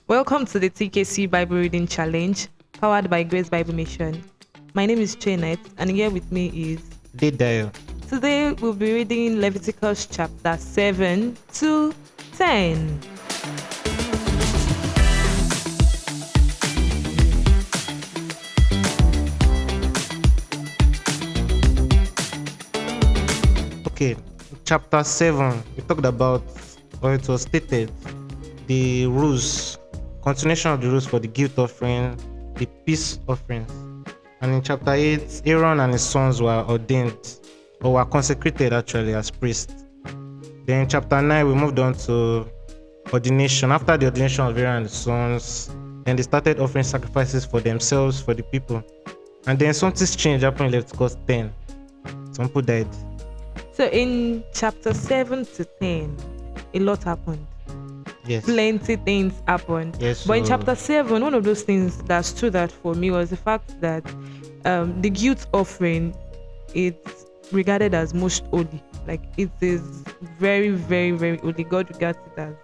Welcome to the TKC Bible Reading Challenge, powered by Grace Bible Mission. My name is Janet, and here with me is Didayo. Today we'll be reading Leviticus chapter 7 to 10. Okay, chapter 7, we talked about, or it was stated, the rules, continuation of the rules for the guilt offering, the peace offerings. And in chapter 8, Aaron and his sons were ordained, or were consecrated actually as priests. Then in chapter 9, we moved on to ordination. After the ordination of Aaron and his sons, then they started offering sacrifices for themselves, for the people. And then something strange happened in Leviticus 10. Some people died. So in chapter 7 to 10, a lot happened. Yes. Plenty things happened. Yes. But in chapter 7, one of those things that stood out for me was the fact that the guilt offering, it's regarded as most holy. Like, it is very, very, very holy. God regards it as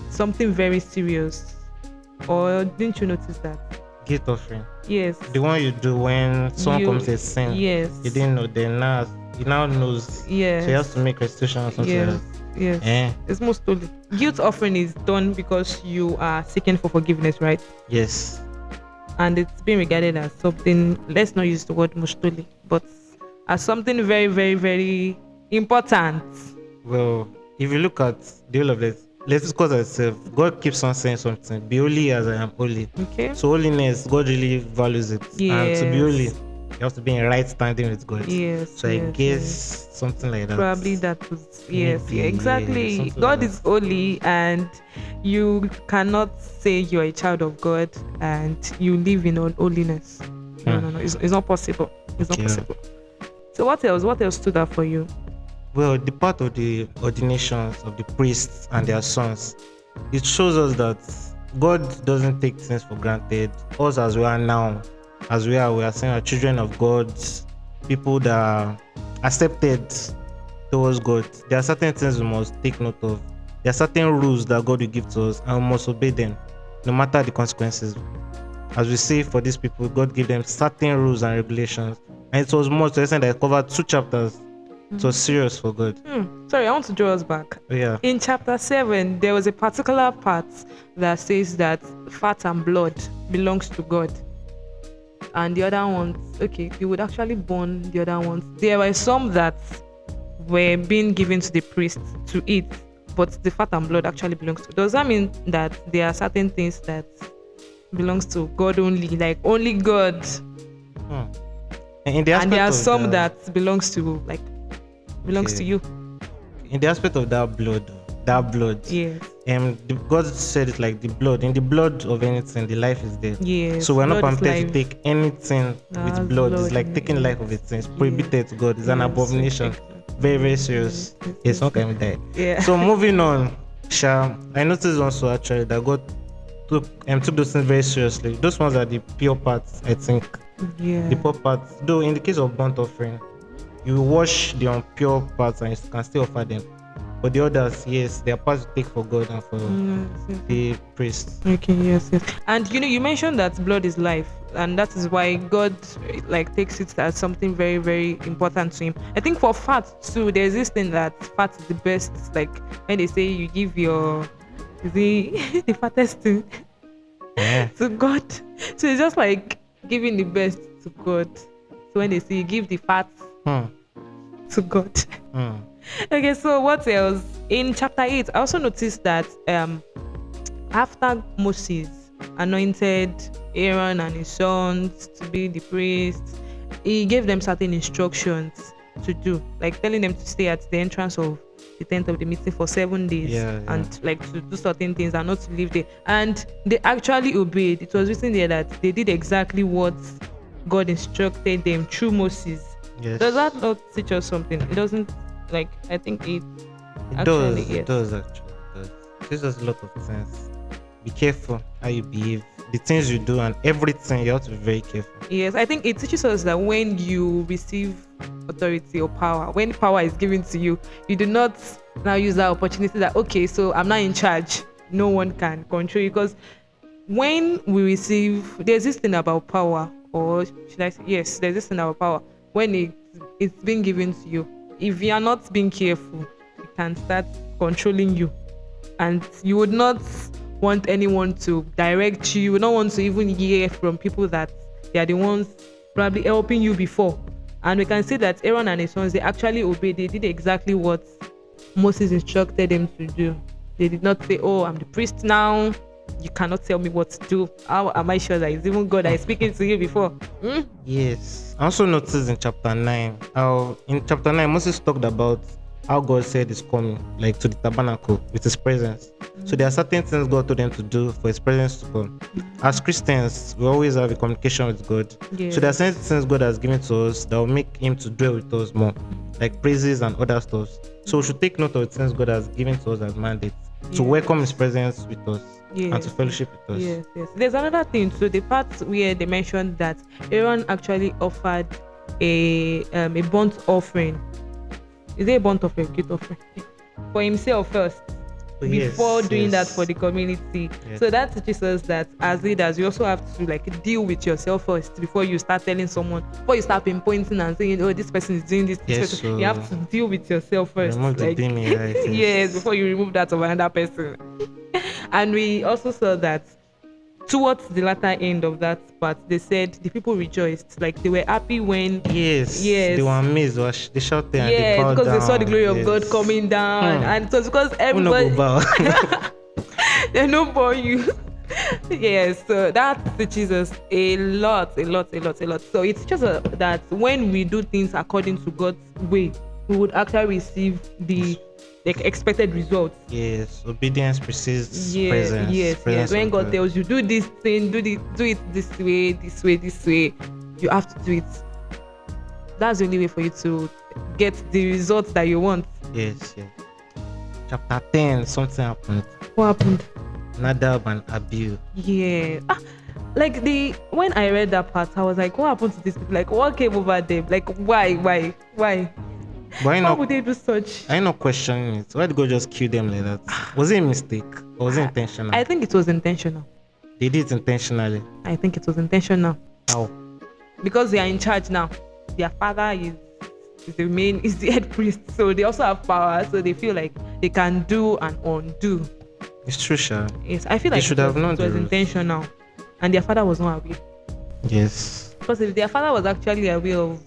something very serious. Or didn't you notice that? Guilt offering. Yes. The one you do when someone commits a sin. Yes. You didn't know, then now he now knows. Yes. So he has to make restitution or something Yes. else. Yes. It's most holy. Guilt offering is done because you are seeking for forgiveness, right? Yes. And it's being regarded as something, let's not use the word most holy, but as something very, very, very important. Well, if you look at the whole of it, Leviticus itself, God keeps on saying something. Be holy as I am holy. Okay. So holiness, God really values it. Yes. And to be holy, you have to be in right standing with God. Yes. So I yes, guess something like that. probably that was yes, Maybe, exactly. something God like is holy, and you cannot say you're a child of God and you live in unholiness. No. It's not possible. It's not Okay. possible. So what else? What else stood out for you? Well, the part of the ordinations of the priests and their sons, it shows us that God doesn't take things for granted. Us as we are now, we are saying are children of God, people that are accepted towards God. There are certain things we must take note of. There are certain rules that God will give to us, and we must obey them, no matter the consequences. As we see for these people, God gave them certain rules and regulations, and it was more to the extent that it covered 2 chapters. It was serious for God. Sorry, I want to draw us back. Yeah. In chapter 7, there was a particular part that says that fat and blood belongs to God. And the other ones, okay, you would actually burn the other ones. There were some that were being given to the priest to eat, but the fat and blood actually belongs to. Does that mean that there are certain things that belongs to God only, like only God? In the aspect And there are of some that belongs to to you. In the aspect of that blood, Yes. God said it like the blood. In the blood of anything, the life is there. Yes. So we're not blood is permitted to life. take anything That's with blood. It's blood, like taking yes. life of a thing. It's prohibited to God. It's an Yes, abomination. exactly. Very, very serious. It's not going to die. Yeah. So moving on, I noticed also actually that God took those things very seriously. Those ones are the pure parts, I think. Yeah. The pure parts. Though in the case of burnt offering, you wash the impure parts and you can still offer them. But the others, yes, they are parts to take for God and for Yes. the priest. Okay, yes. And you mentioned that blood is life, and that is why God takes it as something very, very important to him. I think for fat too, there's this thing that fat is the best, like when they say you give your the fattest thing Yeah. to God. So it's just like giving the best to God. So when they say you give the fat to God. Okay, so what else? In chapter 8, I also noticed that after Moses anointed Aaron and his sons to be the priests, he gave them certain instructions to do, like telling them to stay at the entrance of the tent of the meeting for 7 days, and to do certain things and not to leave there. And they actually obeyed. It was written there that they did exactly what God instructed them through Moses. Yes. Does that not teach us something? It doesn't. I think it does. yes. It does actually. It does. It teaches us a lot of things. Be careful how you behave. The things you do and everything, you have to be very careful. Yes, I think it teaches us that when you receive authority or power, when power is given to you, you do not now use that opportunity that, okay, so I'm not in charge. no one can control you. Because when we receive, there's this thing about power, or should I say, yes, there's this thing about power. When it's being given to you, if you are not being careful, it can start controlling you, and you would not want anyone to direct you. You would not want to even hear from people that they are the ones probably helping you before. And we can see that Aaron and his sons, they actually obeyed. They did exactly what Moses instructed them to do. They did not say, oh, I'm the priest now, you cannot tell me what to do. How am I sure that it's even God that is speaking to you before? Yes. I also noticed in chapter 9, Moses talked about how God said he's coming, like to the tabernacle with his presence. So there are certain things God told them to do for his presence to come. As Christians, we always have a communication with God. Yes. So there are certain things God has given to us that will make him to dwell with us more, like praises and other stuff. So we should take note of the things God has given to us as mandates to welcome his presence with us and to fellowship with us. Yes. There's another thing. So the part where they mentioned that Aaron actually offered a burnt offering. Is it a burnt offering, guilt offering? For himself first, before doing that for the community. Yes. So that teaches us that as leaders, you also have to like deal with yourself first before you start telling someone, before you start pinpointing and saying, oh, this person is doing this. So you have to deal with yourself first. Remove the beam in your eyes. Yes, before you remove that of another person. And we also saw that towards the latter end of that part, they said the people rejoiced, like they were happy when they were amazed, they shouted and they bowed because down. they saw the glory of God coming down, and it was because everybody they don't bore you. Yes, so that teaches us a lot. So it teaches us that when we do things according to God's way, we would actually receive the expected results. Yes, obedience precedes presence. Yes. When God tells you do this thing, do it this way, you have to do it. That's the only way for you to get the results that you want. Yes. Chapter 10, something happened. What happened? Nadab and Abihu. Yeah. When I read that part, I was like, what happened to these people? Like, what came over them? Like, why? Why would they do such? I'm not questioning it. Why did God just kill them like that? Was it a mistake or was it intentional? I think it was intentional. They did it intentionally. I think it was intentional. How? Because they are in charge now. Their father is the head priest, so they also have power. So they feel like they can do and undo. It's true, Sha. Yes, I feel like it was intentional, and their father was not aware. Yes. Because if their father was actually aware of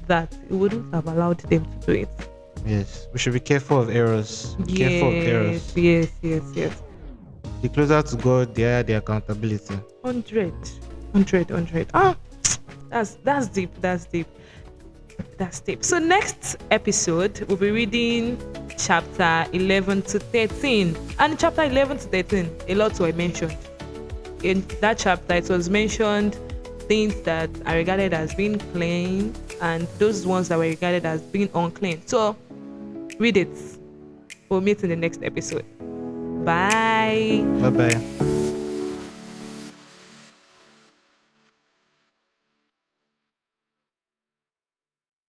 that, it wouldn't have allowed them to do it. Yes, we should be careful of errors. Yes. The closer to God, the higher the accountability. 100. That's deep. So next episode, we'll be reading chapter 11 to 13. And in chapter 11 to 13, a lot were mentioned. In that chapter, it was mentioned things that are regarded as being clean and those ones that were regarded as being unclean. So read it. We'll meet in the next episode. Bye. Bye-bye.